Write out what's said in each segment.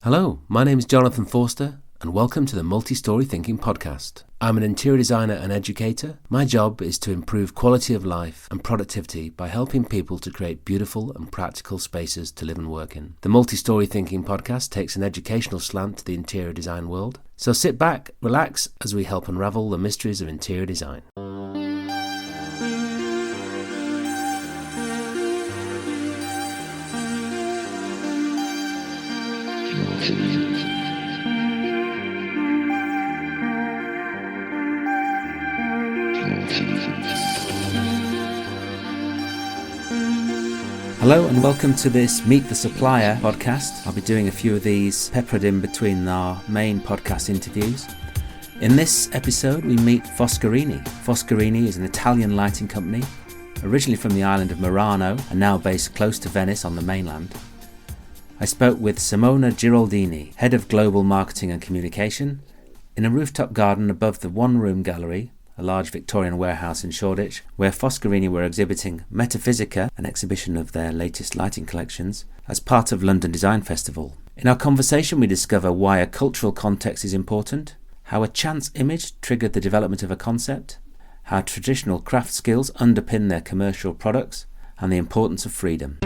Hello, my name is Jonathan Forster, and welcome to the Multi-Story Thinking Podcast. I'm an interior designer and educator. My job is to improve quality of life and productivity by helping people to create beautiful and practical spaces to live and work in. The Multi-Story Thinking Podcast takes an educational slant to the interior design world. So sit back, relax, as we help unravel the mysteries of interior design. Hello and welcome to this Meet the Supplier podcast. I'll be doing a few of these peppered in between our main podcast interviews. In this episode we meet Foscarini. Foscarini is an Italian lighting company, originally from the island of Murano and now based close to Venice on the mainland. I spoke with Simona Giroldini, Head of Global Marketing and Communication, in a rooftop garden above the Oneroom gallery, a large Victorian warehouse in Shoreditch, where Foscarini were exhibiting Metaphysica, an exhibition of their latest lighting collections, as part of London Design Festival. In our conversation we discover why a cultural context is important, how a chance image triggered the development of a concept, how traditional craft skills underpin their commercial products, and the importance of freedom.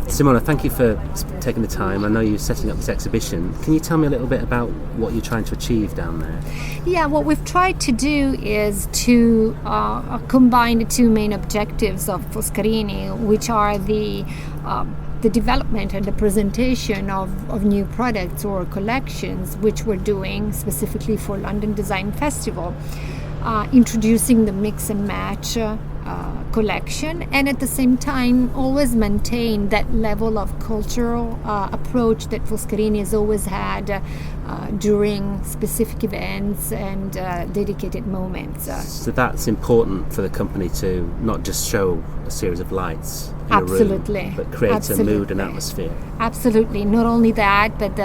Simona, thank you for taking the time. I know you're setting up this exhibition. Can you tell me a little bit about what you're trying to achieve down there? Yeah, what we've tried to do is to combine the two main objectives of Foscarini, which are the development and the presentation of new products or collections, which we're doing specifically for London Design Festival, introducing the mix and match collection, and at the same time always maintain that level of cultural approach that Foscarini has always had during specific events and dedicated moments. So that's important for the company to not just show a series of lights in a room, but create a mood and atmosphere. Absolutely. Not only that, but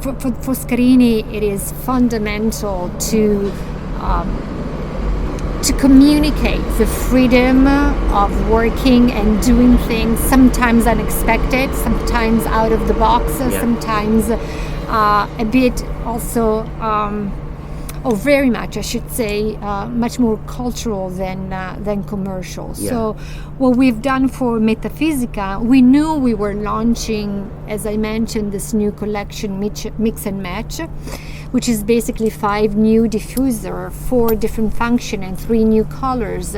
for Foscarini it is fundamental to communicate the freedom of working and doing things, sometimes unexpected, sometimes out of the box, sometimes a bit also, or very much, I should say, much more cultural than commercial. Yeah. So what we've done for Metaphysica, we knew we were launching, as I mentioned, this new collection, Mix and Match, which is basically 5 new diffuser, 4 different function and 3 new colors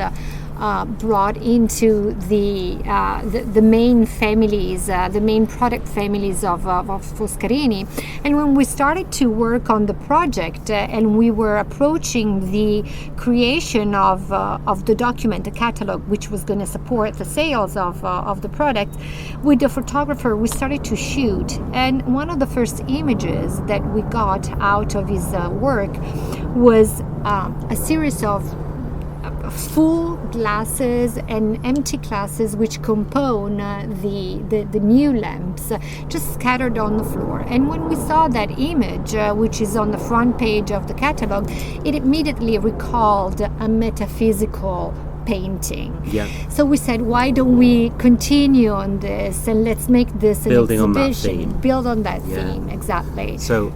brought into the main families, the main product families of Foscarini. And when we started to work on the project and we were approaching the creation of the document, the catalog, which was going to support the sales of the product, with the photographer we started to shoot. And one of the first images that we got out of his work was a series of full glasses and empty glasses which compone the new lamps just scattered on the floor. And when we saw that image, which is on the front page of the catalog, it immediately recalled a metaphysical painting. Yeah. So we said, why don't we continue on this and let's make this an exhibition. Build on that theme, exactly. So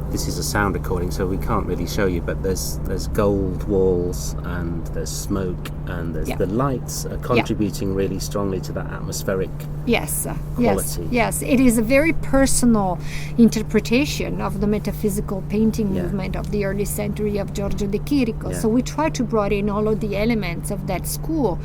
this is a sound recording, so we can't really show you, but there's gold walls and there's smoke and there's the lights are contributing really strongly to that atmospheric quality. Yes, it is a very personal interpretation of the metaphysical painting movement of the early century of Giorgio de Chirico. So we try to bring in all of the elements of that school.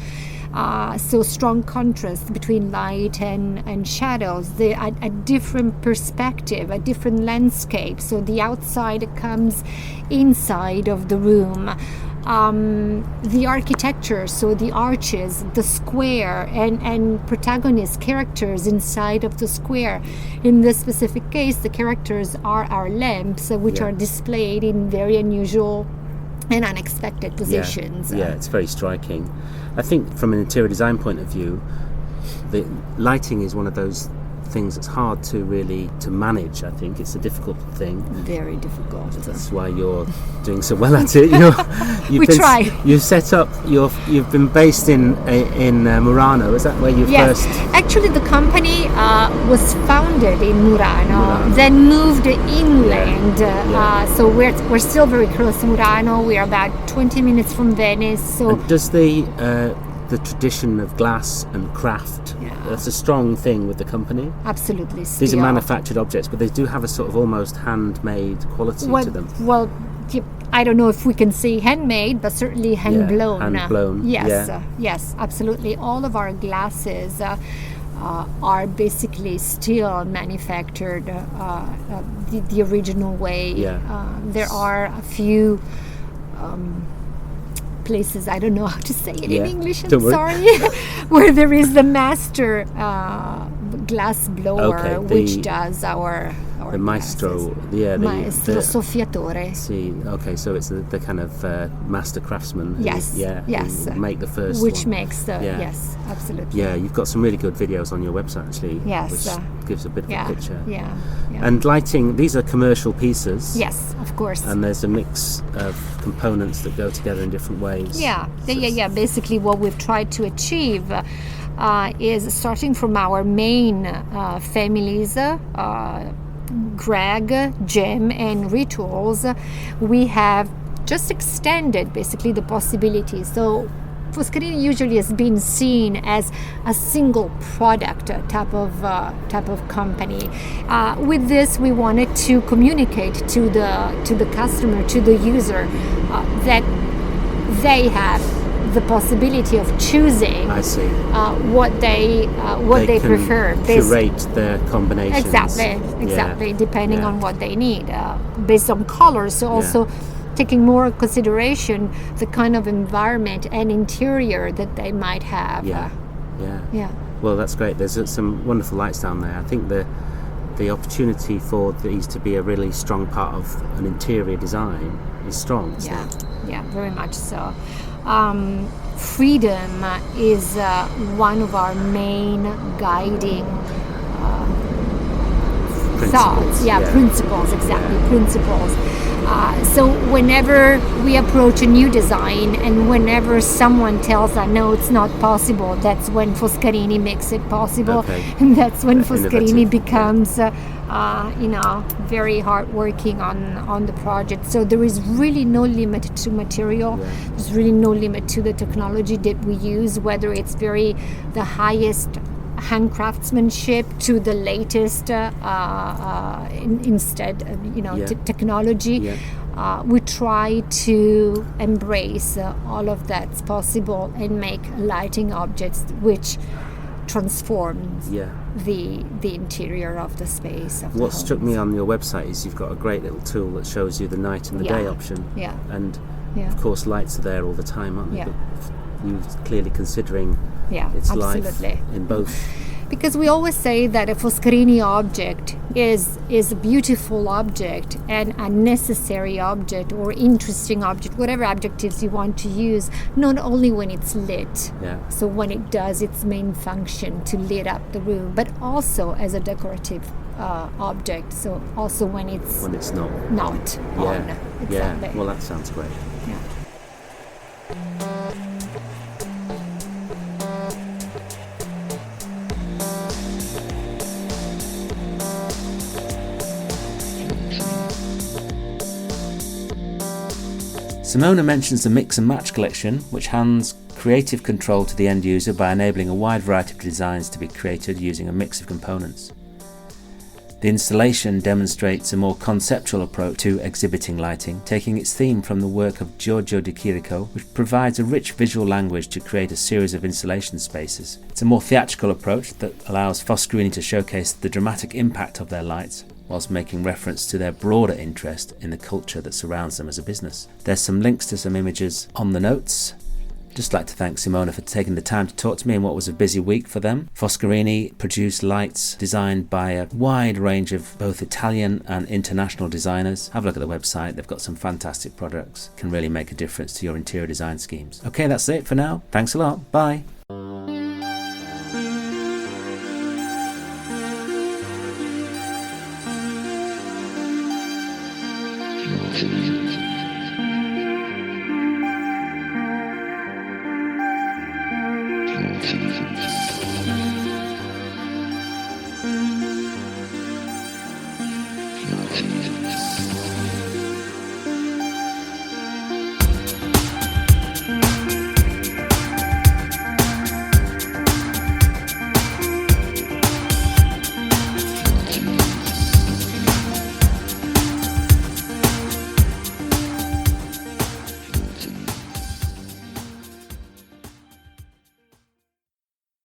So strong contrast between light and shadows, a different perspective, a different landscape. So the outside comes inside of the room. The architecture, so the arches, the square, and protagonist characters inside of the square. In this specific case, the characters are our lamps, which are displayed in very unusual and unexpected positions. Yeah, it's very striking. I think from an interior design point of view, the lighting is one of those things that's hard to manage. I think it's a difficult thing. Very difficult. That's why you're doing so well at it. Try. You've been based in Murano. Is that where you first? Actually, the company was founded in Murano, then moved inland. So we're still very close to Murano. We're about 20 minutes from Venice. So and does the tradition of glass and craft, that's a strong thing with the company? Absolutely. These are manufactured objects, but they do have a sort of almost handmade quality to them. Well, I don't know if we can say handmade, but certainly hand blown. Hand blown. Yes, absolutely. All of our glasses are basically still manufactured the original way. There are a few places, I don't know how to say it in English, I'm sorry, where there is the master glass blower, which does our the maestro, maestro soffiatore. So it's the kind of master craftsman. Yes. Who make the first which one. makes the yes, absolutely. Yeah, you've got some really good videos on your website actually. Yes, which gives a bit of a picture. Yeah. And lighting, these are commercial pieces. Yes, of course. And there's a mix of components that go together in different ways. Yeah. Basically, what we've tried to achieve is starting from our main families. Greg, Gem, and Rituals, we have just extended basically the possibilities. So Foscarini usually has been seen as a single product type of company. With this, we wanted to communicate to the customer, to the user, that they have the possibility of choosing. I see. What they prefer. Curate their combinations. Exactly. Depending on what they need, based on colors. So also taking more consideration the kind of environment and interior that they might have. Yeah. Well, that's great. There's some wonderful lights down there. I think the opportunity for these to be a really strong part of an interior design is strong. Yeah, very much so. Freedom is one of our main guiding thoughts. Principles, exactly. Principles. So whenever we approach a new design and whenever someone tells us no, it's not possible, that's when Foscarini makes it possible. And that's when Foscarini becomes very hard working on the project. So there is really no limit to material. There's really no limit to the technology that we use, whether it's the highest hand craftsmanship to the latest technology. We try to embrace all of that's possible and make lighting objects which transforms the interior of the space. What struck me on your website is you've got a great little tool that shows you the night and the day option. And of course lights are there all the time, aren't they? But you're clearly considering its life in both. Because we always say that a Foscarini object is a beautiful object and a necessary object or interesting object, whatever adjectives you want to use, not only when it's lit, so when it does its main function to lit up the room, but also as a decorative object, so also when it's not on. Exactly. Well, that sounds great. Simona mentions the Mix and Match collection, which hands creative control to the end user by enabling a wide variety of designs to be created using a mix of components. The installation demonstrates a more conceptual approach to exhibiting lighting, taking its theme from the work of Giorgio de Chirico, which provides a rich visual language to create a series of installation spaces. It's a more theatrical approach that allows Foscarini to showcase the dramatic impact of their lights, whilst making reference to their broader interest in the culture that surrounds them as a business. There's some links to some images on the notes. Just like to thank Simona for taking the time to talk to me in what was a busy week for them. Foscarini produced lights designed by a wide range of both Italian and international designers. Have a look at the website, they've got some fantastic products. Can really make a difference to your interior design schemes. Okay, that's it for now. Thanks a lot. Bye.